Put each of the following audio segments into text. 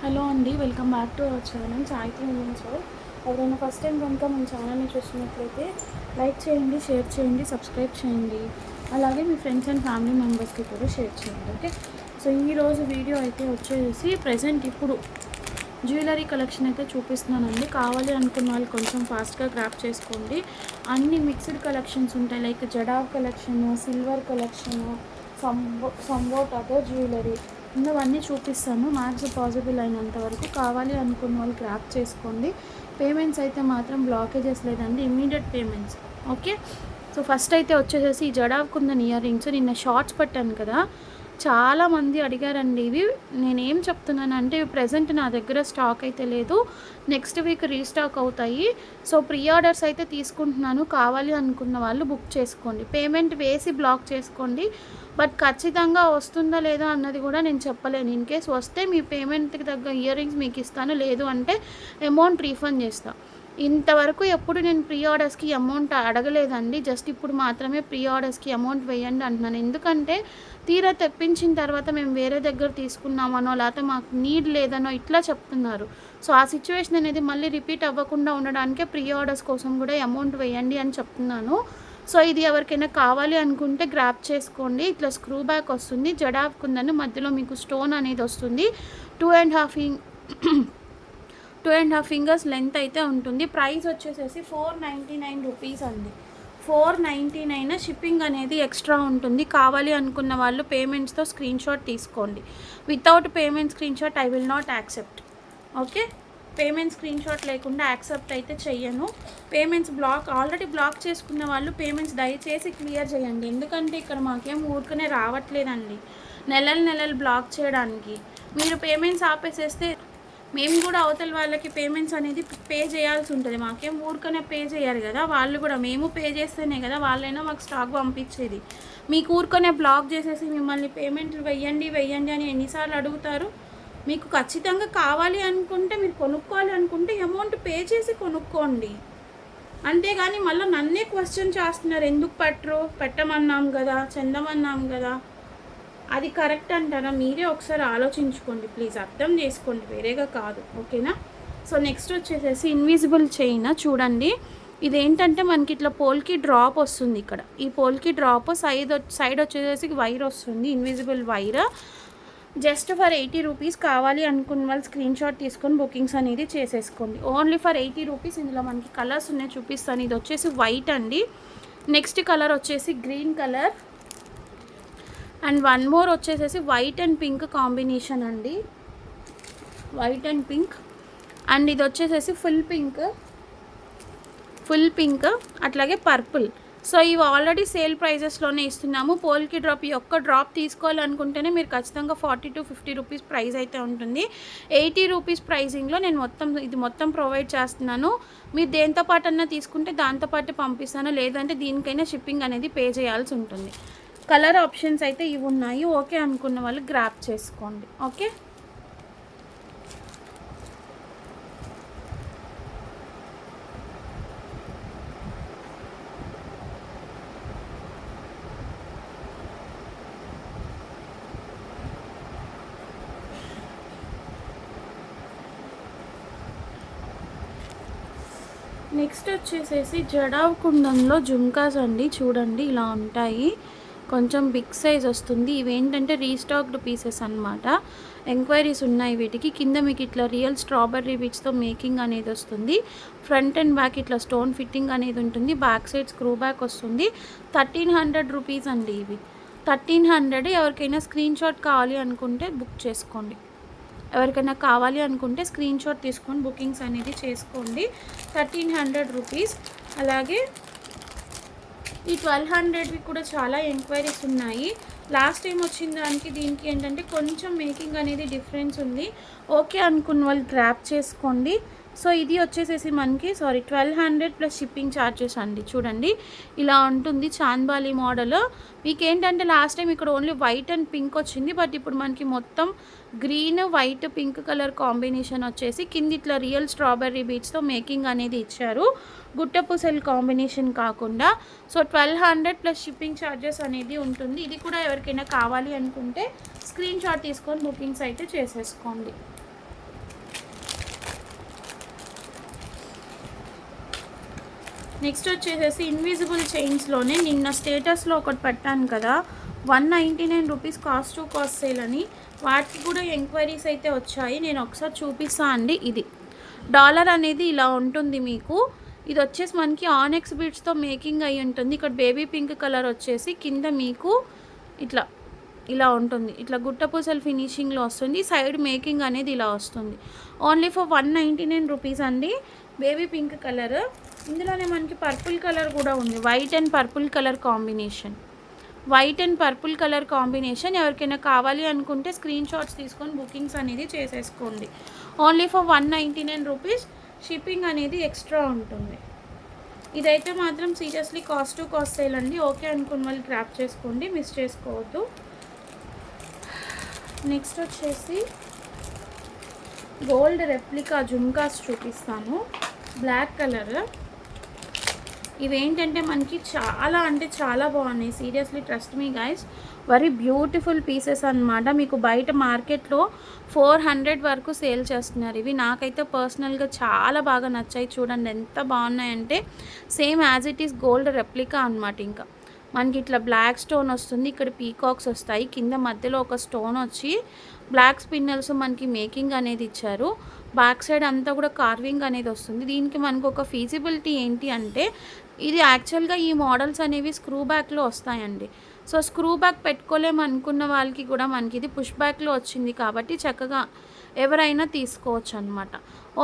Hello అండి, welcome back to our channel Saitri women's world. ఎవరైనా first time కనుక మన ఛానల్ని చూస్తున్నట్లయితే లైక్ చేయండి, షేర్ చేయండి, సబ్స్క్రైబ్ చేయండి. అలాగే మీ ఫ్రెండ్స్ అండ్ ఫ్యామిలీ మెంబర్స్కి కూడా షేర్ చేయండి. ఓకే, సో ఈరోజు వీడియో అయితే వచ్చేసి ప్రజెంట్ ఇప్పుడు జ్యువెలరీ కలెక్షన్ అయితే చూపిస్తున్నానండి. కావాలి అనుకున్న వాళ్ళు కొంచెం ఫాస్ట్గా గ్రాప్ చేసుకోండి. అన్ని మిక్స్డ్ కలెక్షన్స్ ఉంటాయి, like jadau collection, silver collection, సంబోట్ అదర్ జ్యువెలరీ ఇవన్నీ చూపిస్తాను. మ్యాక్స్ పాసిబుల్ అయినంత వరకు కావాలి అనుకున్న వాళ్ళు గ్రాప్ చేసుకోండి. పేమెంట్స్ అయితే మాత్రం బ్లాకేజెస్ లేదండి, immediate payments. Okay, so first అయితే వచ్చేసేసి ఈ జడావ్ కుందన్ ఇయర్ రింగ్స్ నిన్న షార్ట్స్ పెట్టాను కదా, చాలామంది అడిగారండి. ఇవి నేనేం చెప్తున్నానంటే ఇవి ప్రజెంట్ నా దగ్గర స్టాక్ అయితే లేదు, నెక్స్ట్ వీక్ రీస్టాక్ అవుతాయి. సో ప్రీ ఆర్డర్స్ అయితే తీసుకుంటున్నాను. కావాలి అనుకున్న వాళ్ళు బుక్ చేసుకోండి, పేమెంట్ వేసి బ్లాక్ చేసుకోండి. బట్ ఖచ్చితంగా వస్తుందా లేదా అన్నది కూడా నేను చెప్పలేను. ఇన్ కేస్ వస్తే మీ పేమెంట్కి తగ్గ ఇయర్ రింగ్స్ మీకు ఇస్తాను, లేదు అంటే అమౌంట్ రీఫండ్ చేస్తాను. ఇంతవరకు ఎప్పుడు నేను ప్రీ ఆర్డర్స్కి అమౌంట్ అడగలేదండి, జస్ట్ ఇప్పుడు మాత్రమే ప్రీ ఆర్డర్స్కి అమౌంట్ వేయండి అంటున్నాను. ఎందుకంటే తీరా తెప్పించిన తర్వాత మేము వేరే దగ్గర తీసుకున్నామనో లేకపోతే మాకు నీడ్ లేదనో ఇట్లా చెప్తున్నారు. సో ఆ సిచ్యువేషన్ అనేది మళ్ళీ రిపీట్ అవ్వకుండా ఉండడానికే ప్రీ ఆర్డర్స్ కోసం కూడా అమౌంట్ వేయండి అని చెప్తున్నాను. సో ఇది ఎవరికైనా కావాలి అనుకుంటే గ్రాప్ చేసుకోండి. ఇట్లా స్క్రూ బ్యాక్ వస్తుంది, జడావ్ కుందన్ మధ్యలో మీకు స్టోన్ అనేది వస్తుంది. 2.5 ఫింగర్స్ లెంత్ అయితే ఉంటుంది. ప్రైస్ వచ్చేసేసి 499 రూపీస్ అండి. 499. షిప్పింగ్ అనేది ఎక్స్ట్రా ఉంటుంది. కావాలి అనుకున్న వాళ్ళు పేమెంట్స్తో స్క్రీన్ షాట్ తీసుకోండి. Without payment screen shot I will not accept. Okay, payment screen shot లేకుండా యాక్సెప్ట్ అయితే చెయ్యను. పేమెంట్స్ ఆల్రెడీ బ్లాక్ చేసుకున్న వాళ్ళు పేమెంట్స్ దయచేసి క్లియర్ చేయండి. ఎందుకంటే ఇక్కడ మాకేం ఊరికనే రావట్లేదండి నెలలు బ్లాక్ చేయడానికి. మీరు పేమెంట్స్ ఆపేసేస్తే మేము కూడా అవతల వాళ్ళకి పేమెంట్స్ అనేది పే చేయాల్సి ఉంటుంది. మాకేం ఊరికనే పే చేయరు కదా, వాళ్ళు కూడా మేము పే చేస్తేనే కదా వాళ్ళైనా మాకు స్టాక్ పంపించేది. మీకు ఊరికనే బ్లాక్ చేసేసి మిమ్మల్ని పేమెంట్లు వెయ్యండి అని ఎన్నిసార్లు అడుగుతారు. మీకు ఖచ్చితంగా కావాలి అనుకుంటే, మీరు కొనుక్కోవాలి అనుకుంటే అమౌంట్ పే చేసి కొనుక్కోండి. అంతేగాని మళ్ళీ నన్నే క్వశ్చన్ చేస్తున్నారు, ఎందుకు పెట్టమన్నాం కదా, చెందమన్నాం కదా. అది కరెక్ట్ అంటారా? మీరే ఒకసారి ఆలోచించుకోండి ప్లీజ్, అర్థం చేసుకోండి, వేరేగా కాదు. ఓకేనా? సో నెక్స్ట్ వచ్చేసేసి ఇన్విజిబుల్ చైన్ చూడండి. ఇదేంటంటే మనకి ఇట్లా పోల్కి డ్రాప్ వస్తుంది. ఇక్కడ ఈ పోల్కి డ్రాప్ సైడ్ వచ్చేసేసి వైర్ వస్తుంది, invisible wire. Just for 80 rupees. కావాలి అనుకున్న వాళ్ళు స్క్రీన్ షాట్ తీసుకొని బుకింగ్స్ అనేది చేసేసుకోండి. Only for 80 rupees. ఇందులో మనకి కలర్స్ ఉన్నాయి, చూపిస్తాను. ఇది వచ్చేసి వైట్ అండి. నెక్స్ట్ కలర్ వచ్చేసి green colour, and one more వచ్చేసేసి వైట్ అండ్ పింక్ కాంబినేషన్ అండి, వైట్ అండ్ పింక్. అండ్ ఇది వచ్చేసేసి ఫుల్ పింక్ అట్లాగే పర్పుల్. సో ఇవి ఆల్రెడీ సేల్ ప్రైజెస్లోనే ఇస్తున్నాము. పోల్కి డ్రాప్, ఈ ఒక్క డ్రాప్ తీసుకోవాలనుకుంటేనే మీరు ఖచ్చితంగా 40 to 50 రూపీస్ ప్రైస్ అయితే ఉంటుంది. 80 రూపీస్ ప్రైజింగ్లో నేను మొత్తం ప్రొవైడ్ చేస్తున్నాను. మీరు దేంతో పాటు అన్నా తీసుకుంటే దాంతోపాటు పంపిస్తాను, లేదంటే దీనికైనా షిప్పింగ్ అనేది పే చేయాల్సి ఉంటుంది. కలర్ ఆప్షన్స్ అయితే ఇవి ఉన్నాయి. ఓకే అనుకున్న వాళ్ళు గ్రాప్ చేసుకోండి. ఓకే, నెక్స్ట్ వచ్చేసేసి జడావ్ కుందంలో జుంకాస్ అండి. చూడండి ఇలా ఉంటాయి, కొంచెం బిగ్ సైజ్ వస్తుంది. ఇవేంటంటే రీస్టాక్డ్ పీసెస్ అనమాట. ఎంక్వైరీస్ ఉన్నాయి వీటికి. కింద మీకు ఇట్లా రియల్ స్ట్రాబెర్రీ బీట్స్తో మేకింగ్ అనేది వస్తుంది. ఫ్రంట్ అండ్ బ్యాక్ ఇట్లా స్టోన్ ఫిట్టింగ్ అనేది ఉంటుంది. బ్యాక్ సైడ్ స్క్రూ బ్యాక్ వస్తుంది. 1300 రూపీస్ అండి ఇవి. 1300. ఎవరికైనా స్క్రీన్ షాట్ కావాలి అనుకుంటే బుక్ చేసుకోండి. ఎవరికైనా కావాలి అనుకుంటే స్క్రీన్ షాట్ తీసుకొని బుకింగ్స్ అనేది చేసుకోండి. 1300 రూపీస్. అలాగే ఈ 1200వి కూడా చాలా ఎంక్వైరీస్ ఉన్నాయి. లాస్ట్ టైం వచ్చిన దానికి దీనికి ఏంటంటే కొంచెం మేకింగ్ అనేది డిఫరెన్స్ ఉంది. ఓకే అనుకున్న వాళ్ళు గ్రాప్ చేసుకోండి. సో ఇది వచ్చేసేసి మనకి 1200 ప్లస్ షిప్పింగ్ ఛార్జెస్ అండి. చూడండి ఇలా ఉంటుంది చాంద్బాలి మోడల్. మీకు ఏంటంటే లాస్ట్ టైం ఇక్కడ ఓన్లీ వైట్ అండ్ పింక్ వచ్చింది, బట్ ఇప్పుడు మనకి మొత్తం green white pink colour combination వచ్చేసి కింద ఇట్లా రియల్ స్ట్రాబెర్రీ బీట్స్తో మేకింగ్ అనేది ఇచ్చారు, గుట్టపూసలు కాంబినేషన్ కాకుండా. సో 1200 ప్లస్ షిప్పింగ్ ఛార్జెస్ అనేది ఉంటుంది. ఇది కూడా ఎవరికైనా కావాలి అనుకుంటే స్క్రీన్ షాట్ తీసుకొని బుకింగ్స్ అయితే చేసేసుకోండి. నెక్స్ట్ వచ్చేసేసి ఇన్విజిబుల్ చైన్స్లోనే నిన్న స్టేటస్లో ఒకటి పెట్టాను కదా, 199 rupees cost to cost sale అని. వాటికి కూడా ఎంక్వైరీస్ అయితే వచ్చాయి. నేను ఒకసారి చూపిస్తాను అండి. ఇది డాలర్ అనేది ఇలా ఉంటుంది మీకు. ఇది వచ్చేసి మనకి ఆనెక్స్ బీడ్స్తో మేకింగ్ అయి ఉంటుంది. ఇక్కడ బేబీ పింక్ కలర్ వచ్చేసి కింద మీకు ఇలా ఉంటుంది. ఇట్లా గుట్టపూసలు ఫినిషింగ్లో వస్తుంది. సైడ్ మేకింగ్ అనేది ఇలా వస్తుంది. ఓన్లీ ఫర్ 199 రూపీస్ అండి. Baby pink colour. ఇందులోనే మనకి పర్పుల్ కలర్ కూడా ఉంది. White and purple colour combination. ఎవరికైనా కావాలి అనుకుంటే స్క్రీన్ షాట్స్ తీసుకొని బుకింగ్స్ అనేది చేసేసుకోండి. Only for 199 rupees. షిప్పింగ్ అనేది ఎక్స్ట్రా ఉంటుంది. ఇదైతే మాత్రం seriously cost to cost sale అండి. ఓకే అనుకున్న వాళ్ళు గ్రాప్ చేసుకోండి, మిస్ చేసుకోవద్దు. నెక్స్ట్ వచ్చేసి గోల్డ్ రెప్లికా జుమ్కాస్ చూపిస్తాను. Black colour. ఇవేంటంటే మనకి చాలా అంటే చాలా బాగున్నాయి. Seriously trust me guys, very beautiful pieces అన్నమాట. మీకు బయట మార్కెట్లో 400 వరకు సేల్ చేస్తున్నారు. ఇవి నాకైతే పర్సనల్గా చాలా బాగా నచ్చాయి. చూడండి ఎంత బాగున్నాయంటే same as it is gold replica అనమాట. ఇంకా మనకి ఇట్లా బ్లాక్ స్టోన్ వస్తుంది. ఇక్కడ పీకాక్స్ వస్తాయి. కింద మధ్యలో ఒక స్టోన్ వచ్చి బ్లాక్ స్పిన్నల్స్ మనకి మేకింగ్ అనేది ఇచ్చారు. బ్యాక్ సైడ్ అంతా కూడా కార్వింగ్ అనేది వస్తుంది. దీనికి మనకు ఒక ఫీజిబిలిటీ ఏంటి అంటే, ఇది యాక్చువల్గా ఈ మోడల్స్ అనేవి స్క్రూ బ్యాక్లో వస్తాయండి. సో స్క్రూ బ్యాక్ పెట్టుకోలేము అనుకున్న వాళ్ళకి కూడా మనకి ఇది పుష్ బ్యాక్లో వచ్చింది కాబట్టి చక్కగా ఎవరైనా తీసుకోవచ్చు అనమాట.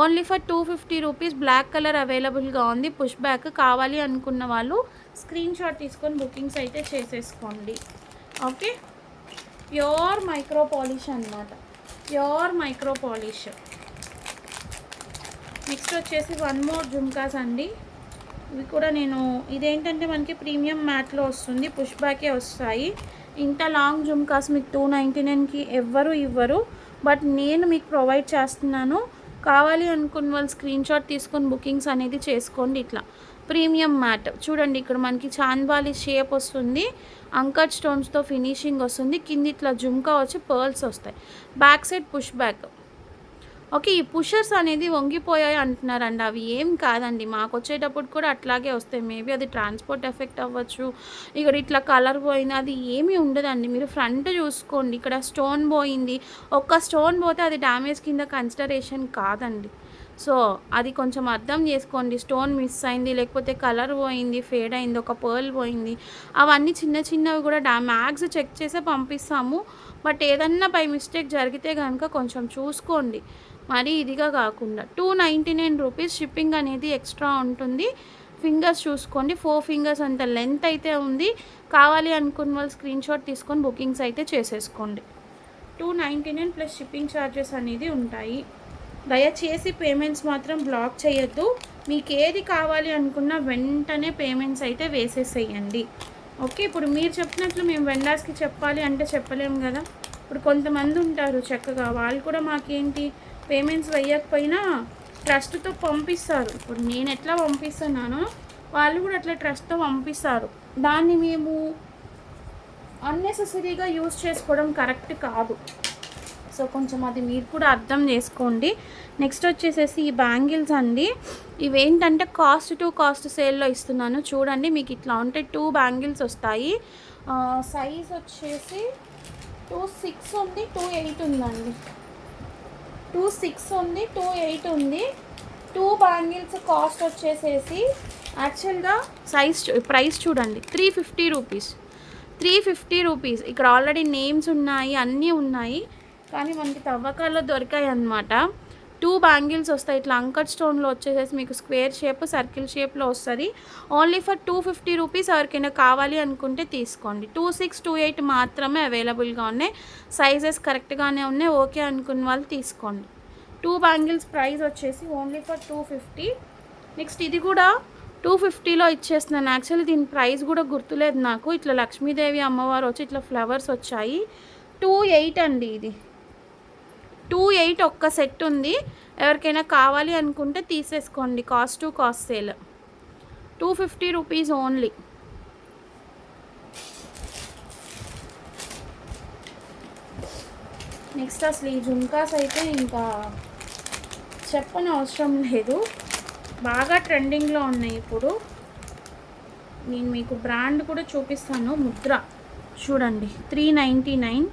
Only for 250 rupees. Black colour అవైలబుల్గా ఉంది. పుష్ బ్యాక్ కావాలి అనుకున్న వాళ్ళు స్క్రీన్ షాట్ తీసుకొని బుకింగ్స్ అయితే చేసేసుకోండి. ఓకే, ప్యూర్ మైక్రో పాలిష్ అనమాట. Pure micro polish. నెక్స్ట్ వచ్చేసి వన్ మోర్ జుమ్కాస్ అండి. ఇవి కూడా ఇదేంటంటే మనకి ప్రీమియం మ్యాట్లో వస్తుంది. పుష్ బ్యాకే వస్తాయి. ఇంత లాంగ్ జుమ్కాస్ మీకు 299కి ఎవ్వరు ఇవ్వరు, బట్ నేను మీకు ప్రొవైడ్ చేస్తున్నాను. కావాలి అనుకున్న వాళ్ళు స్క్రీన్ షాట్ తీసుకొని బుకింగ్స్ అనేది చేసుకోండి. ఇట్లా ప్రీమియం మ్యాట్ చూడండి. ఇక్కడ మనకి చాంద్బాలి షేప్ వస్తుంది. అంకట్ స్టోన్స్తో ఫినిషింగ్ వస్తుంది. కింద ఇట్లా జుమ్కా వచ్చి పర్ల్స్ వస్తాయి. Back side push back. Okay, ఈ పుషర్స్ అనేది వంగిపోయాయి అంటున్నారండి. అవి ఏం కాదండి, మాకు వచ్చేటప్పుడు కూడా అట్లాగే వస్తాయి. మేబీ అది ట్రాన్స్పోర్ట్ ఎఫెక్ట్ అవ్వచ్చు. ఇక్కడ ఇట్లా కలర్ పోయింది, అది ఏమీ ఉండదండి. మీరు ఫ్రంట్ చూసుకోండి. ఇక్కడ స్టోన్ పోయింది, ఒక్క స్టోన్ పోతే అది డ్యామేజ్ కింద కన్సిడరేషన్ కాదండి. సో అది కొంచెం అర్థం చేసుకోండి. స్టోన్ మిస్ అయింది, లేకపోతే కలర్ పోయింది, ఫేడ్ అయింది, ఒక పర్ల్ పోయింది, అవన్నీ చిన్న చిన్నవి కూడా మ్యాగ్స్ చెక్ చేసే పంపిస్తాము. బట్ ఏదన్నా బై మిస్టేక్ జరిగితే కనుక కొంచెం చూసుకోండి, మరీ ఇదిగా కాకుండా. 299 రూపీస్. షిప్పింగ్ అనేది ఎక్స్ట్రా ఉంటుంది. ఫింగర్స్ చూసుకోండి, 4 ఫింగర్స్ అంత లెంత్ అయితే ఉంది. కావాలి అనుకున్న వాళ్ళు స్క్రీన్ షాట్ తీసుకొని బుకింగ్స్ అయితే చేసేసుకోండి. 299 ప్లస్ షిప్పింగ్ ఛార్జెస్ అనేది ఉంటాయి. దయచేసి పేమెంట్స్ మాత్రం బ్లాక్ చేయొద్దు. మీకు ఏది కావాలి అనుకున్నా వెంటనే పేమెంట్స్ అయితే వేసేసేయండి. ఓకే, ఇప్పుడు మీరు చెప్పినట్లు మేము వెండర్స్కి చెప్పాలి అంటే చెప్పలేము కదా. ఇప్పుడు కొంతమంది ఉంటారు చక్కగా, వాళ్ళు కూడా మాకేంటి పేమెంట్స్ వేయకపోయినా ట్రస్ట్తో పంపిస్తారు. ఇప్పుడు నేను ఎట్లా పంపిస్తున్నానో వాళ్ళు కూడా అట్లా ట్రస్ట్తో పంపిస్తారు. దాన్ని మేము అన్నెసెసరీగా యూజ్ చేసుకోవడం కరెక్ట్ కాదు. సో కొంచెం అది మీరు కూడా అర్థం చేసుకోండి. నెక్స్ట్ వచ్చేసేసి ఈ బ్యాంగిల్స్ అండి. ఇవేంటంటే కాస్ట్ టు కాస్ట్ సేల్లో ఇస్తున్నాను. చూడండి, మీకు ఇట్లా ఉంటే 2 బ్యాంగిల్స్ వస్తాయి. సైజ్ వచ్చేసి 26 ఉంది, 28 ఉందండి. 26 ఉంది, 28 ఉంది. 2 బ్యాంగిల్స్ కాస్ట్ వచ్చేసేసి యాక్చువల్గా ప్రైస్ చూడండి 350 రూపీస్. 350 రూపీస్. ఇక్కడ ఆల్రెడీ నేమ్స్ ఉన్నాయి, అన్నీ ఉన్నాయి, కానీ మనకి తవ్వకాల్లో దొరికాయి అన్నమాట. 2 బ్యాంగిల్స్ వస్తాయి. ఇట్లా అంకట్ స్టోన్లో వచ్చేసేసి మీకు స్క్వేర్ షేప్, సర్కిల్ షేప్లో వస్తుంది. Only for 250 rupees. ఎవరికైనా కావాలి అనుకుంటే తీసుకోండి. 26, 28 మాత్రమే అవైలబుల్గా ఉన్నాయి. సైజెస్ కరెక్ట్గానే ఉన్నాయి. ఓకే అనుకున్న వాళ్ళు తీసుకోండి. 2 బ్యాంగిల్స్ ప్రైస్ వచ్చేసి ఓన్లీ ఫర్ 250. నెక్స్ట్ ఇది కూడా 250లో ఇచ్చేస్తున్నాను. యాక్చువల్లీ దీని ప్రైస్ కూడా గుర్తులేదు నాకు. ఇట్లా లక్ష్మీదేవి అమ్మవారు వచ్చి ఇట్లా ఫ్లవర్స్ వచ్చాయి. 28 అండి. ఇది 28 ఒక్క సెట్ ఉంది. ఎవరికైనా కావాలి అనుకుంటే తీసేసుకోండి. Cost to cost sale. 250 rupees only. Next అసలు ఈ జుమ్కాస్ అయితే ఇంకా చెప్పని అవసరం లేదు, బాగా ట్రెండింగ్లో ఉన్నాయి ఇప్పుడు. నేను మీకు బ్రాండ్ కూడా చూపిస్తాను. ముద్ర చూడండి 399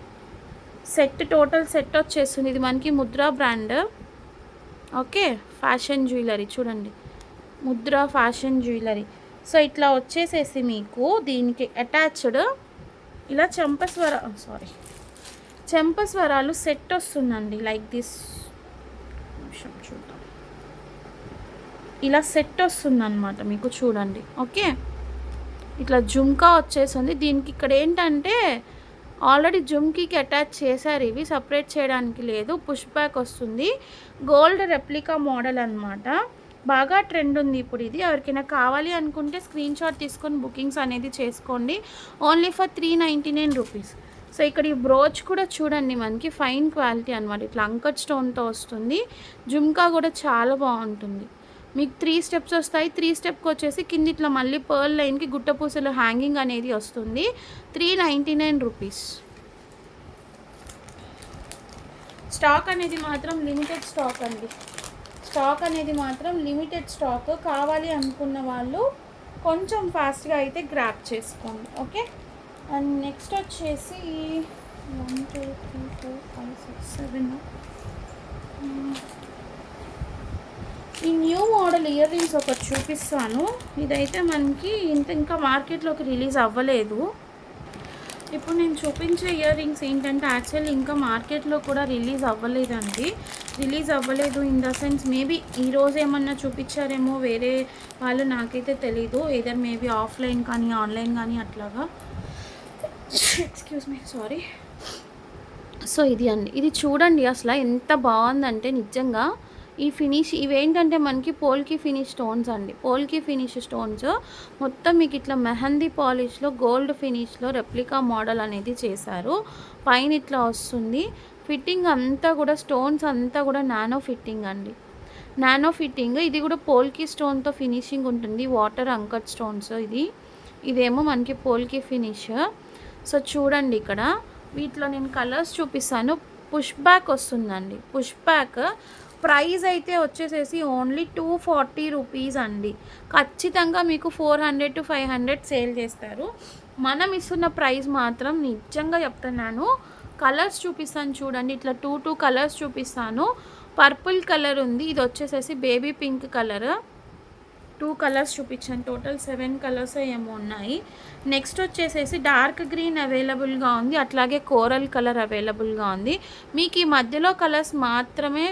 సెట్, టోటల్ సెట్ వచ్చేస్తుంది. ఇది మనకి Mudra brand. Okay, fashion jewellery చూడండి, ముద్ర ఫ్యాషన్ జ్యువెలరీ. సో ఇట్లా వచ్చేసేసి మీకు దీనికి అటాచ్డ్ ఇలా చెంపస్వరాలు సెట్ వస్తుందండి. లైక్ దిస్, చూద్దాం, ఇలా సెట్ వస్తుందన్నమాట మీకు చూడండి. ఓకే, ఇట్లా జుమ్కా వచ్చేసింది. దీనికి ఇక్కడ ఏంటంటే ఆల్రెడీ జుమ్కీకి అటాచ్ చేశారు, ఇవి సపరేట్ చేయడానికి లేదు. పుష్ బ్యాక్ వస్తుంది, గోల్డ్ రెప్లికా మోడల్ అనమాట. బాగా ట్రెండ్ ఉంది ఇప్పుడు ఇది. ఎవరికైనా కావాలి అనుకుంటే స్క్రీన్ షాట్ తీసుకొని బుకింగ్స్ అనేది చేసుకోండి. Only for 399 rupees. సో ఇక్కడ ఈ బ్రోచ్ కూడా చూడండి, మనకి ఫైన్ క్వాలిటీ అనమాట. ఇట్లా అంకట్ స్టోన్తో వస్తుంది. జుమ్కా కూడా చాలా బాగుంటుంది. మీకు 3 స్టెప్స్ వస్తాయి. 3 స్టెప్కి వచ్చేసి కింద ఇట్లా మళ్ళీ పర్ల్ లైన్కి గుట్టపూసలు హ్యాంగింగ్ అనేది వస్తుంది. 399 రూపీస్. స్టాక్ అనేది మాత్రం లిమిటెడ్ స్టాక్ అండి. స్టాక్ అనేది మాత్రం లిమిటెడ్ స్టాక్. కావాలి అనుకున్న వాళ్ళు కొంచెం ఫాస్ట్గా అయితే గ్రాప్ చేసుకోండి. ఓకే, అండ్ నెక్స్ట్ వచ్చేసి 1 2 3 4 5 6 7 ఈ న్యూ మోడల్ ఇయర్ రింగ్స్ ఒకటి చూపిస్తాను. ఇదైతే మనకి ఇంకా మార్కెట్లోకి రిలీజ్ అవ్వలేదు. ఇప్పుడు నేను చూపించే ఇయర్ రింగ్స్ ఏంటంటే యాక్చువల్లీ ఇంకా మార్కెట్లో కూడా రిలీజ్ అవ్వలేదండి. రిలీజ్ అవ్వలేదు ఇన్ ద సెన్స్ మేబీ ఈరోజు ఏమన్నా చూపించారేమో వేరే వాళ్ళు, నాకైతే తెలీదు. ఏదర్ మేబీ ఆఫ్లైన్ కానీ ఆన్లైన్ కానీ అట్లాగా. Excuse me, sorry. సో ఇది అండి, ఇది చూడండి అసలు ఎంత బాగుందంటే నిజంగా. ఈ ఫినిష్ ఇవేంటంటే మనకి పోల్కి ఫినిష్ స్టోన్స్ అండి. పోల్కి ఫినిష్ స్టోన్స్ మొత్తం మీకు ఇట్లా మెహందీ పాలిష్లో గోల్డ్ ఫినిష్లో రెప్లికా మోడల్ అనేది చేశారు. పైన ఇట్లా వస్తుంది. ఫిట్టింగ్ అంతా కూడా స్టోన్స్ అంతా కూడా నానో ఫిట్టింగ్ అండి. Nano fitting. ఇది కూడా పోల్కి స్టోన్తో ఫినిషింగ్ ఉంటుంది. Water uncut stones. ఇదేమో మనకి పోల్కి ఫినిష్. సో చూడండి ఇక్కడ వీటిలో నేను కలర్స్ చూపిస్తాను. పుష్ బ్యాక్ వస్తుందండి. పుష్ బ్యాక్ ప్రైస్ అయితే వచ్చేసేసి ఓన్లీ 240 రూపీస్ అండి. ఖచ్చితంగా మీకు 400 to 500 సేల్ చేస్తారు. మనం ఇస్తున్న ప్రైస్ మాత్రం నిజంగా చెప్తున్నాను. కలర్స్ చూపిస్తాను చూడండి. ఇట్లా 2 కలర్స్ చూపిస్తాను. పర్పుల్ కలర్ ఉంది, ఇది వచ్చేసేసి బేబీ పింక్ కలర్. 2 కలర్స్ చూపించాను. టోటల్ 7 కలర్స్ ఏమో ఉన్నాయి. నెక్స్ట్ వచ్చేసేసి డార్క్ గ్రీన్ అవైలబుల్గా ఉంది, అట్లాగే కోరల్ కలర్ అవైలబుల్గా ఉంది. మీకు ఈ మధ్యలో కలర్స్ మాత్రమే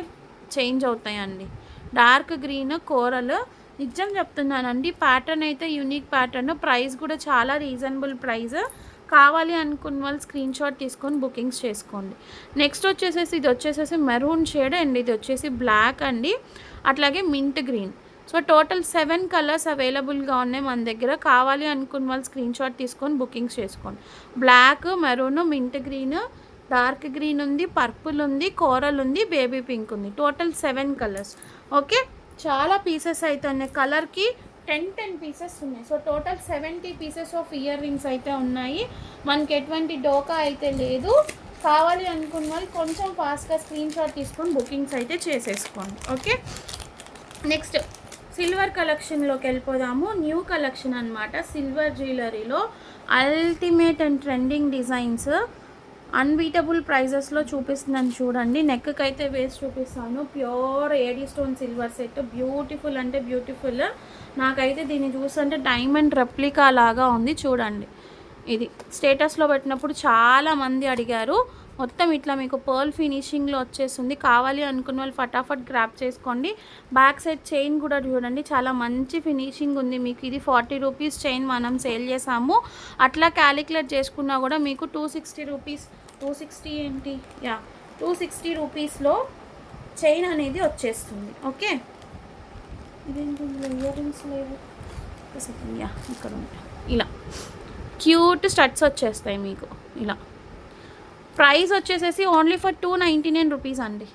చేంజ్ అవుతాయండి. Dark green, coral. నిజం చెప్తున్నానండి, ప్యాటర్న్ అయితే యూనిక్ ప్యాటర్న్. ప్రైస్ కూడా చాలా రీజనబుల్ ప్రైస్. కావాలి అనుకున్న వాళ్ళు స్క్రీన్ షాట్ తీసుకొని బుకింగ్స్ చేసుకోండి. నెక్స్ట్ వచ్చేసేసి ఇది వచ్చేసేసి మెరూన్ షేడ్ అండి. ఇది వచ్చేసి బ్లాక్ అండి, అట్లాగే mint green. So total 7 colours అవైలబుల్గా ఉన్నాయి మన దగ్గర. కావాలి అనుకున్న వాళ్ళు స్క్రీన్ షాట్ తీసుకొని బుకింగ్స్ చేసుకోండి. Black, maroon, mint green, dark green ఉంది, పర్పుల్ ఉంది, కోరల్ ఉంది, బేబీ పింక్ ఉంది. Total 7 colours. ఓకే, చాలా పీసెస్ అయితే ఉన్నాయి. కలర్కి 10 పీసెస్ ఉన్నాయి. So total 70 pieces of ear rings అయితే ఉన్నాయి. మనకి ఎటువంటి డోకా అయితే లేదు. కావాలి అనుకున్న వాళ్ళు కొంచెం ఫాస్ట్గా స్క్రీన్ షాట్ తీసుకొని బుకింగ్స్ అయితే చేసేసుకోండి. ఓకే, నెక్స్ట్ సిల్వర్ కలెక్షన్లోకి వెళ్ళిపోదాము. న్యూ కలెక్షన్ అనమాట. సిల్వర్ జ్యువెలరీలో ultimate and trending designs unbeatable ప్రైజెస్లో చూపిస్తున్నాను చూడండి. నెక్కి అయితే వేసి చూపిస్తాను. Pure AD stone silver set. Beautiful అంటే బ్యూటిఫుల్. నాకైతే దీన్ని చూస్తుంటే డైమండ్ రెప్లికా లాగా ఉంది చూడండి. ఇది స్టేటస్లో పెట్టినప్పుడు చాలామంది అడిగారు. మొత్తం ఇట్లా మీకు పర్ల్ ఫినిషింగ్లో వచ్చేస్తుంది. కావాలి అనుకున్న వాళ్ళు ఫటాఫట్ గ్రాప్ చేసుకోండి. బ్యాక్ సైడ్ చైన్ కూడా చూడండి, చాలా మంచి ఫినిషింగ్ ఉంది. మీకు ఇది 40 రూపీస్ చైన్ మనం సేల్ చేసాము. అట్లా క్యాలిక్యులేట్ చేసుకున్నా కూడా మీకు 260 రూపీస్, 260 ఏంటి, 260 రూపీస్లో చైన్ అనేది వచ్చేస్తుంది. ఓకే, ఇదేంటి ఇయర్ రింగ్స్ లేవు. ఇక్కడ ఉంటాయి. ఇలా క్యూట్ స్టడ్స్ వచ్చేస్తాయి మీకు. ఇలా ప్రైస్ వచ్చేసేసి ఓన్లీ ఫర్ 299 రూపీస్ అండి.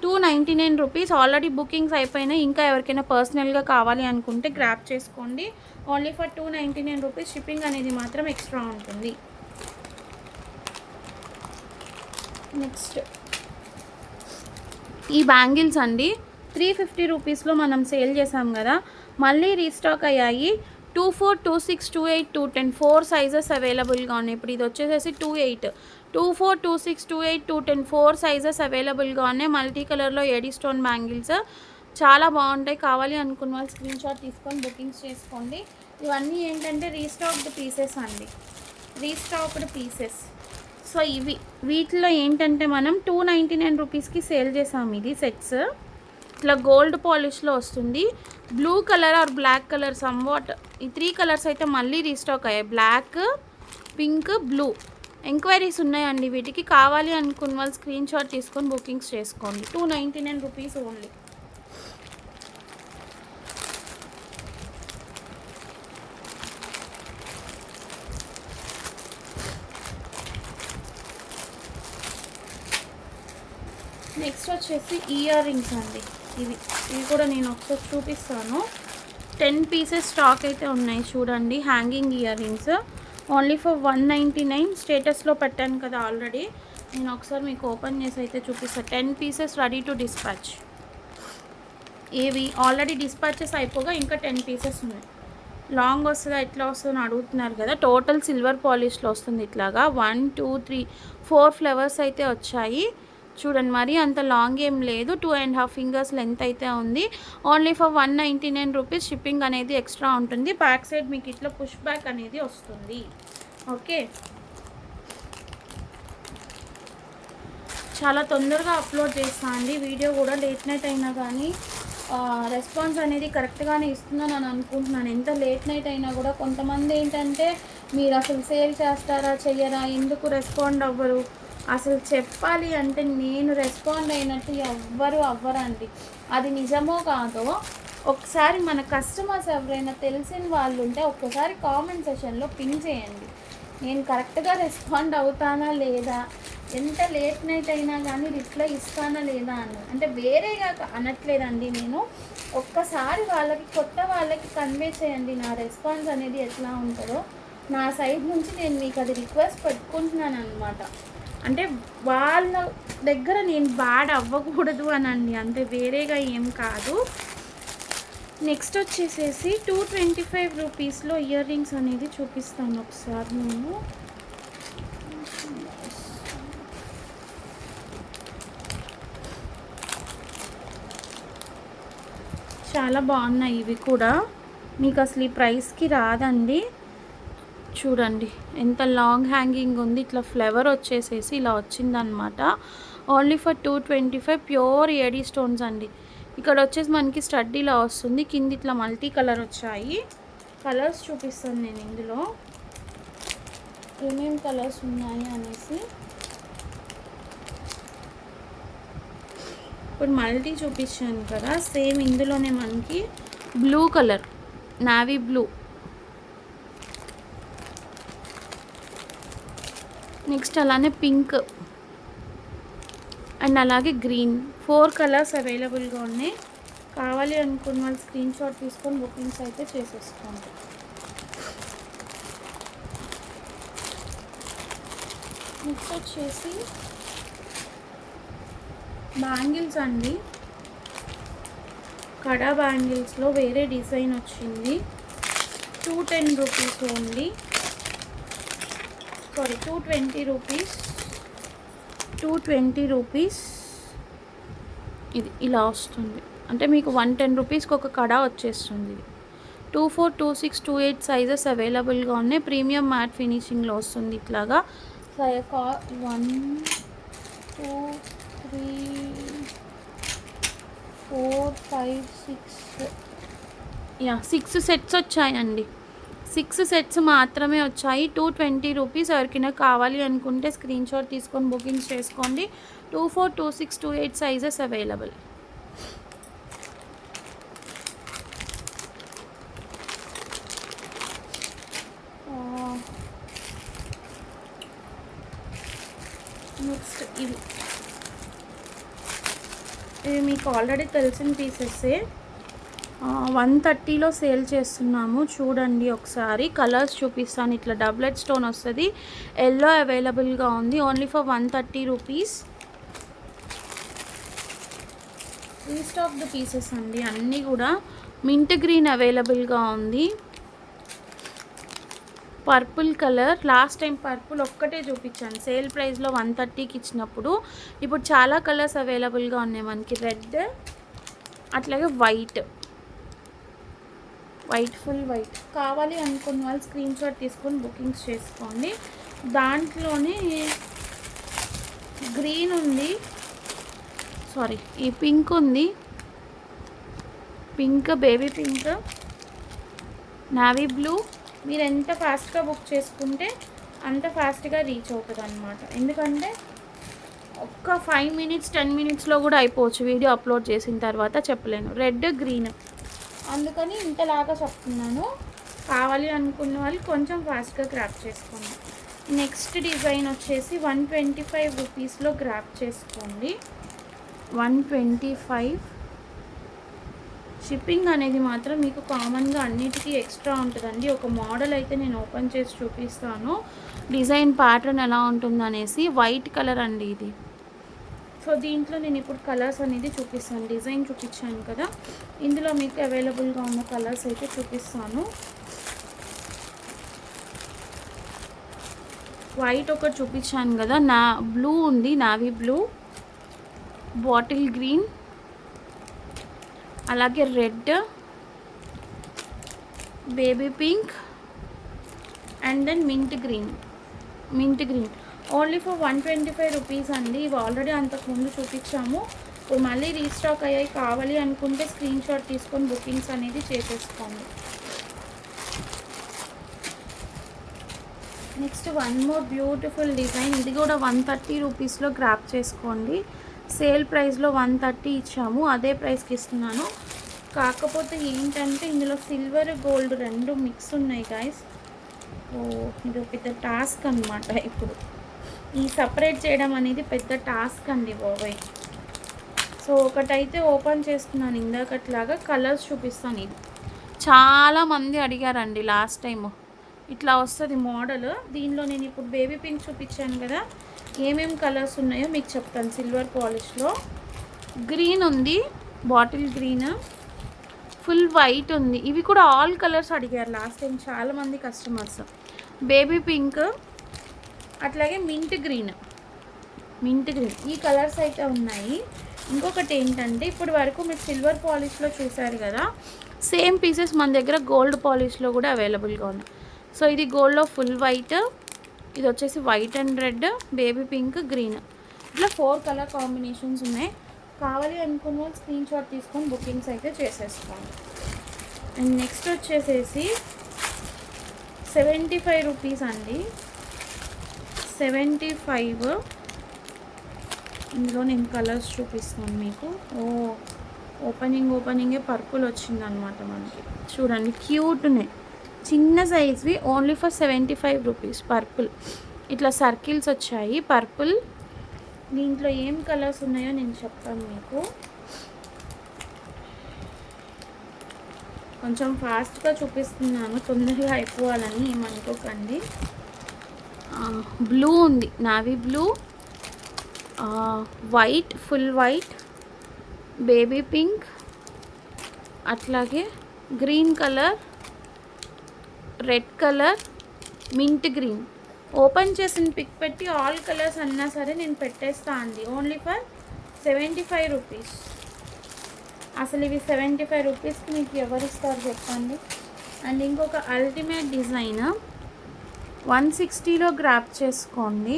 299 రూపీస్. ఆల్రెడీ బుకింగ్స్ అయిపోయినాయి. ఇంకా ఎవరికైనా పర్సనల్గా కావాలి అనుకుంటే గ్రాప్ చేసుకోండి. Only for 299 rupees. షిప్పింగ్ అనేది మాత్రం ఎక్స్ట్రా ఉంటుంది. నెక్స్ట్ ఈ బ్యాంగిల్స్ అండి 350 రూపీస్లో మనం సేల్ చేసాం కదా, మళ్ళీ రీస్టాక్ అయ్యాయి. 242628 210 4 సైజెస్ అవైలబుల్గా ఉన్నాయి. ఇప్పుడు ఇది వచ్చేసేసి 28 242628 210 4 సైజెస్ అవైలబుల్గా ఉన్నాయి. మల్టీ కలర్లో ఏడీ స్టోన్ బ్యాంగిల్స్ చాలా బాగుంటాయి. కావాలి అనుకున్న వాళ్ళు స్క్రీన్ షాట్ తీసుకొని బుకింగ్స్ చేసుకోండి. ఇవన్నీ ఏంటంటే రీస్టాక్డ్ పీసెస్ అండి, రీస్టాక్డ్ పీసెస్. సో వీటిలో ఏంటంటే మనం 299 రూపీస్కి సేల్ చేసాము. ఇది సెట్స్ ఇట్లా గోల్డ్ పాలిష్లో వస్తుంది. Blue colour or black colour somewhat ఈ 3 కలర్స్ అయితే మళ్ళీ రీస్టాక్ అయ్యాయి. Black, pink, blue. ఎంక్వైరీస్ ఉన్నాయండి వీటికి. కావాలి అనుకున్న వాళ్ళు స్క్రీన్ షాట్ తీసుకొని బుకింగ్స్ చేసుకోండి. 299 రూపీస్ ఓన్లీ. నెక్స్ట్ వచ్చేసి ఇయర్ రింగ్స్ అండి. ఇవి కూడా నేను ఒకసారి చూపిస్తాను. 10 పీసెస్ స్టాక్ అయితే ఉన్నాయి చూడండి. Hanging ear rings only for 199. స్టేటస్లో పెట్టాను కదా ఆల్రెడీ. నేను ఒకసారి మీకు ఓపెన్ చేసి అయితే చూపిస్తాను. 10 పీసెస్ రెడీ టు డిస్పాచ్. ఇవి ఆల్రెడీ డిస్పాచెస్ అయిపోగా ఇంకా 10 పీసెస్ ఉన్నాయి. లాంగ్ వస్తుందా ఎట్లా వస్తుందని అడుగుతున్నారు కదా. టోటల్ సిల్వర్ పాలిష్లో వస్తుంది. ఇట్లాగా 1 2 3 4 ఫ్లవర్స్ అయితే వచ్చాయి చూడండి. మరి అంత లాంగ్ ఏం లేదు. 2.5 ఫింగర్స్ లెంత్ అయితే ఉంది. Only for 199 rupees. షిప్పింగ్ అనేది ఎక్స్ట్రా ఉంటుంది. బ్యాక్ సైడ్ మీకు ఇట్లా పుష్ బ్యాక్ అనేది వస్తుంది. ఓకే, చాలా తొందరగా అప్లోడ్ చేస్తాను అండి వీడియో కూడా. లేట్ నైట్ అయినా కానీ రెస్పాన్స్ అనేది కరెక్ట్గానే ఇస్తుందని నేను అనుకుంటున్నాను. ఎంత లేట్ నైట్ అయినా కూడా కొంతమంది ఏంటంటే మీరు అసలు సేల్ చేస్తారా చెయ్యరా, ఎందుకు రెస్పాండ్ అవ్వరు. అసలు చెప్పాలి అంటే నేను రెస్పాండ్ అయినట్టు ఎవ్వరు అవ్వరండి. అది నిజమో కాదో ఒకసారి మన కస్టమర్స్ ఎవరైనా తెలిసిన వాళ్ళు ఉంటే ఒక్కసారి కామెంట్ సెషన్లో పింగ్ చేయండి. నేను కరెక్ట్గా రెస్పాండ్ అవుతానా లేదా, ఎంత లేట్ నైట్ అయినా కానీ రిప్లై ఇస్తానా లేదా అంటే వేరేగా అనట్లేదండి. నేను ఒక్కసారి వాళ్ళకి, కొత్త వాళ్ళకి కన్వే చేయండి నా రెస్పాన్స్ అనేది ఎట్లా ఉంటుందో. నా సైడ్ నుంచి నేను మీకు అది రిక్వెస్ట్ పెట్టుకుంటున్నాను అనమాట. అంటే వాళ్ళ దగ్గర నేను బ్యాడ్ అవ్వకూడదు అనండి, అంతే, వేరేగా ఏం కాదు. నెక్స్ట్ వచ్చేసేసి 225 రూపీస్లో ఇయర్ రింగ్స్ అనేది చూపిస్తాను ఒకసారి నేను. చాలా బాగున్నాయి ఇవి కూడా. మీకు అసలు ఈ ప్రైస్కి రాదండి. చూడండి ఎంత లాంగ్ హ్యాంగింగ్ ఉంది. ఇట్లా ఫ్లవర్ వచ్చేసేసి ఇలా వచ్చిందనమాట. Only for 225. Pure AD stones అండి. ఇక్కడ వచ్చేసి మనకి స్టడ్ ఇలా వస్తుంది. కింద ఇట్లా మల్టీ కలర్ వచ్చాయి. కలర్స్ చూపిస్తాను నేను ఇందులో ఏమేమి కలర్స్ ఉన్నాయి అనేసి. ఇప్పుడు మల్టీ చూపించాను కదా, సేమ్ ఇందులోనే మనకి blue colour, navy blue, next అలానే పింక్ అండ్ అలాగే గ్రీన్, 4 కలర్స్ అవైలబుల్గా ఉన్నాయి. కావాలి అనుకున్న వాళ్ళు స్క్రీన్ షాట్ తీసుకొని బుకింగ్స్ అయితే చేసేసుకోండి. నెక్స్ట్ వచ్చేసి బ్యాంగిల్స్ అండి. కడా బ్యాంగిల్స్లో వేరే డిజైన్ వచ్చింది. 210 rupees only. Sorry 220 rupees. 220 rupees. ఇది ఇలా వస్తుంది. అంటే మీకు 110 రూపీస్కి ఒక కడా వచ్చేస్తుంది. 24, 26, 28 సైజెస్ అవైలబుల్గా ఉన్నాయి. ప్రీమియం మ్యాట్ ఫినిషింగ్లో వస్తుంది. ఇట్లాగా 1 2 3 4 5 6 6 సెట్స్ వచ్చాయండి. 6 సెట్స్ మాత్రమే వచ్చాయి. 220 రూపీస్. ఎవరికైనా కావాలి అనుకుంటే స్క్రీన్ షాట్ తీసుకొని బుకింగ్స్ చేసుకోండి. 24, 26, 28 సైజెస్ అవైలబుల్. నెక్స్ట్ ఇవి మీకు ఆల్రెడీ తెలిసిన పీసెస్సే. 130లో సేల్ చేస్తున్నాము. చూడండి ఒకసారి కలర్స్ చూపిస్తాను. ఇట్లా డబ్లెట్ స్టోన్ వస్తుంది. ఎల్లో అవైలబుల్గా ఉంది. Only for 130 rupees. Restocked pieces అండి అన్నీ కూడా. మింట్ గ్రీన్ అవైలబుల్గా ఉంది. Purple colour. Last time purple ఒక్కటే చూపించాను సేల్ ప్రైస్లో 130కి ఇచ్చినప్పుడు. ఇప్పుడు చాలా కలర్స్ అవైలబుల్గా ఉన్నాయి మనకి. రెడ్ అట్లాగే వైట్ ఫుల్ వైట్ కావాలి అనుకున్న వాళ్ళు స్క్రీన్ షాట్ తీసుకొని బుకింగ్స్ చేసుకోండి. దాంట్లోనే గ్రీన్ ఉంది, సారీ ఈ పింక్ ఉంది, pink baby pink, navy blue. మీరు ఎంత ఫాస్ట్గా బుక్ చేసుకుంటే అంత ఫాస్ట్గా రీచ్ అవుతుంది అనమాట. ఎందుకంటే ఒక్క 5 మినిట్స్ 10 మినిట్స్లో కూడా అయిపోవచ్చు వీడియో అప్లోడ్ చేసిన తర్వాత, చెప్పలేను. రెడ్ గ్రీన్ అందుకని ఇంతలాగా చెప్తున్నాను. కావాలి అనుకున్న వాళ్ళు కొంచెం ఫాస్ట్గా గ్రాప్ చేసుకోండి. నెక్స్ట్ డిజైన్ వచ్చేసి 125 రూపీస్లో గ్రాప్ చేసుకోండి. 125. షిప్పింగ్ అనేది మాత్రం మీకు కామన్గా అన్నిటికీ ఎక్స్ట్రా ఉంటుందండి. ఒక మోడల్ అయితే నేను ఓపెన్ చేసి చూపిస్తాను డిజైన్ ప్యాటర్న్ ఎలా ఉంటుందనేసి. వైట్ కలర్ అండి ఇది. సో దీంట్లో నేను ఇప్పుడు కలర్స్ అనేది చూపిస్తాను. డిజైన్ చూపించాను కదా, ఇందులో మీకు అవైలబుల్గా ఉన్న కలర్స్ అయితే చూపిస్తాను. వైట్ ఒకటి చూపించాను కదా, బ్లూ ఉంది, నావీ బ్లూ, బాటిల్ గ్రీన్, అలాగే red, baby pink and then mint green. Only for 125 rupees అండి. ఇవి ఆల్రెడీ అంతకుముందు చూపించాము, ఇప్పుడు మళ్ళీ రీస్టాక్ అయ్యాయి. కావాలి అనుకుంటే స్క్రీన్ షాట్ తీసుకొని బుకింగ్స్ అనేది చేసేసుకోండి. Next one more beautiful design. ఇది కూడా 130 రూపీస్లో గ్రాప్ చేసుకోండి. సేల్ ప్రైస్లో 130 ఇచ్చాము, అదే ప్రైస్కి ఇస్తున్నాను. కాకపోతే ఏంటంటే ఇందులో సిల్వర్ గోల్డ్ రెండు మిక్స్ ఉన్నాయి గాయస్. ఓ ఇది పెద్ద టాస్క్ అనమాట. ఇప్పుడు ఈ సపరేట్ చేయడం అనేది పెద్ద టాస్క్ అండి బాబాయ్. సో ఒకటైతే ఓపెన్ చేస్తున్నాను ఇందాకట్లాగా, కలర్స్ చూపిస్తాను. ఇది చాలామంది అడిగారండి లాస్ట్ టైము. ఇట్లా వస్తుంది మోడల్. దీనిలో నేను ఇప్పుడు బేబీ పింక్ చూపించాను కదా, ఏమేమి కలర్స్ ఉన్నాయో మీకు చెప్తాను. సిల్వర్ పాలిష్లో గ్రీన్ ఉంది, బాటిల్ గ్రీన్, ఫుల్ వైట్ ఉంది. ఇవి కూడా ఆల్ కలర్స్ అడిగారు లాస్ట్ టైం చాలామంది కస్టమర్స్. బేబీ పింక్ అట్లాగే మింట్ గ్రీన్ ఈ కలర్స్ అయితే ఉన్నాయి. ఇంకొకటి ఏంటంటే ఇప్పుడు వరకు మీరు సిల్వర్ పాలిష్లో చూసారు కదా, సేమ్ పీసెస్ మన దగ్గర గోల్డ్ పాలిష్లో కూడా అవైలబుల్గా ఉన్నాయి. సో ఇది గోల్డ్లో ఫుల్ వైట్, ఇది వచ్చేసి white and red, baby pink, green, ఇట్లా 4 కలర్ కాంబినేషన్స్ ఉన్నాయి. కావాలి అనుకున్న వాళ్ళు స్క్రీన్ షాట్ తీసుకొని బుకింగ్స్ అయితే చేసేసుకోండి. అండ్ నెక్స్ట్ వచ్చేసేసి 75 రూపీస్ అండి. 75. ఇందులో నేను కలర్స్ చూపిస్తాను మీకు. ఓపెనింగే పర్పుల్ వచ్చిందనమాట మనకి. చూడండి క్యూట్ ఉన్నాయి, చిన్న సైజ్వి, ఓన్లీ ఫర్ 75 రూపీస్. పర్పుల్ ఇట్లా సర్కిల్స్ వచ్చాయి. పర్పుల్ దీంట్లో ఏం కలర్స్ ఉన్నాయో నేను చెప్తాను మీకు. కొంచెం ఫాస్ట్గా చూపిస్తున్నాను, తొందరగా అయిపోవాలని ఏమనుకోకండి. బ్లూ ఉంది, navy blue, white, full white, baby pink, అట్లాగే green colour, red colour, mint green. Open చేసిన పిక్ పెట్టి ఆల్ కలర్స్ అన్నా సరే నేను పెట్టేస్తా అండి. Only for 75 rupees. అసలు ఇవి 75 రూపీస్కి మీకు ఎవరు ఇస్తారు చెప్పండి. అండ్ ఇంకొక అల్టిమేట్ డిజైన్ 160లో గ్రాప్ చేసుకోండి.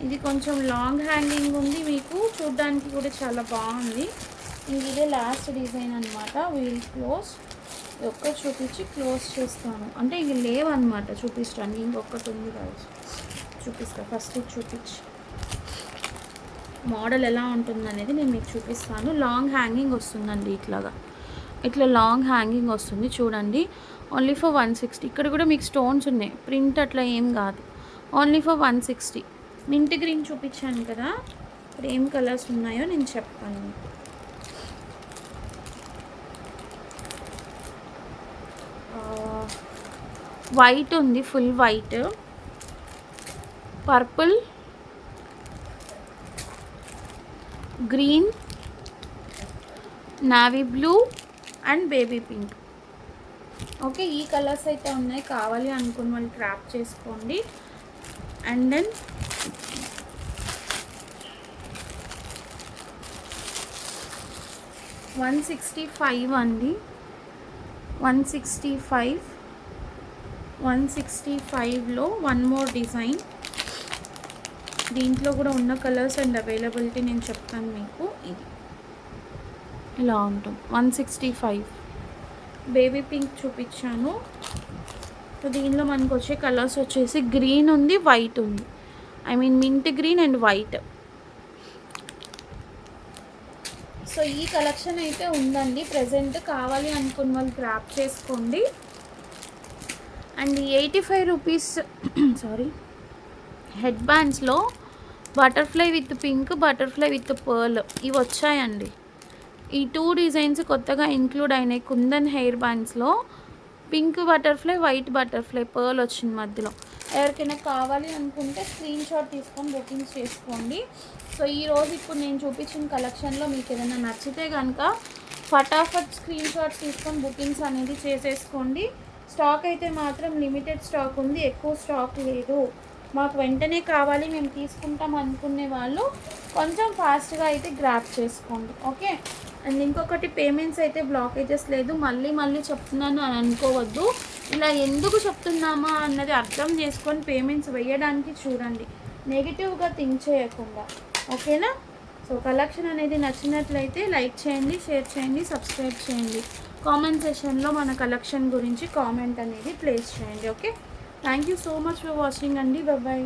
ఇది కొంచెం లాంగ్ హ్యాంగింగ్ ఉంది, మీకు చూడ్డానికి కూడా చాలా బాగుంది. ఇదే లాస్ట్ డిజైన్ అనమాట. వీల్ క్లోజ్ ఒక్కటి చూపించి క్లోజ్ చేస్తాను, అంటే ఇవి లేవన్నమాట చూపిస్తాను. ఇంకొకటి ఉంది కాదు, చూపిస్తాను. ఫస్ట్ ఇది చూపించి మోడల్ ఎలా ఉంటుంది అనేది నేను మీకు చూపిస్తాను. లాంగ్ హ్యాంగింగ్ వస్తుందండి, ఇట్లా లాంగ్ హ్యాంగింగ్ వస్తుంది చూడండి. Only for 160. ఇక్కడ కూడా మీకు స్టోన్స్ ఉన్నాయి, ప్రింట్ అట్లా ఏం కాదు. Only for 160. మింట్ గ్రీన్ చూపించాను కదా, ఇప్పుడు ఏం కలర్స్ ఉన్నాయో నేను చెప్తాను మీకు. వైట్ ఉంది, full white, purple, green, navy blue and baby pink. Okay, ఈ కలర్స్ అయితే ఉన్నాయి, కావాలి అనుకున్న వాళ్ళు ట్రాప్ చేసుకోండి. అండ్ దెన్ $165 అండి, 165లో వన్ మోర్ డిజైన్. దీంట్లో కూడా ఉన్న కలర్స్ అండ్ అవైలబిలిటీ నేను చెప్తాను మీకు. ఇది ఇలా ఉంటుంది, 165. బేబీ పింక్ చూపించాను. సో దీనిలో మనకు వచ్చే కలర్స్ వచ్చేసి గ్రీన్ ఉంది, వైట్ ఉంది. I mean mint green and white. So ఈ కలెక్షన్ అయితే ఉందండి ప్రజెంట్, కావాలి అనుకున్న వాళ్ళు గ్రాప్ చేసుకోండి. అండ్ 85 రూపీస్ సారీ హెడ్ బ్యాండ్స్లో butterfly with pink, butterfly with pearl ఇవి వచ్చాయండి. ఈ 2 డిజైన్స్ కొత్తగా ఇంక్లూడ్ అయినాయి. కుందన్ హెయిర్ బ్యాండ్స్లో pink butterfly, white butterfly, pearl వచ్చింది మధ్యలో. ఎవరికైనా కావాలి అనుకుంటే స్క్రీన్ షాట్ తీసుకొని బుకింగ్స్ చేసుకోండి. సో ఈరోజు ఇప్పుడు నేను చూపించిన కలెక్షన్లో మీకు ఏదైనా నచ్చితే కనుక ఫటాఫట్ స్క్రీన్ షాట్స్ తీసుకొని బుకింగ్స్ అనేది చేసేసుకోండి. స్టాక్ అయితే మాత్రం లిమిటెడ్ స్టాక్ ఉంది, ఎక్కువ స్టాక్ లేదు. మాకు వెంటనే కావాలి, మేము తీసుకుంటాం అనుకునే వాళ్ళు కొంచెం ఫాస్ట్గా అయితే గ్రాప్ చేసుకోండి. ఓకే, అండ్ ఇంకొకటి, పేమెంట్స్ అయితే బ్లాకేజెస్ లేదు. మళ్ళీ చెప్తున్నాను అని అనుకోవద్దు. ఇలా ఎందుకు చెప్తున్నామా అన్నది అర్థం చేసుకొని పేమెంట్స్ వేయడానికి చూడండి, నెగిటివ్గా థింక్ చేయకుండా. ఓకేనా? సో కలెక్షన్ అనేది నచ్చినట్లయితే లైక్ చేయండి, షేర్ చేయండి, సబ్స్క్రైబ్ చేయండి. కామెంట్ సెషన్లో మన కలెక్షన్ గురించి కామెంట్ అనేది ప్లేస్ చేయండి. Okay, thank you so much for watching అండి. బాయ్.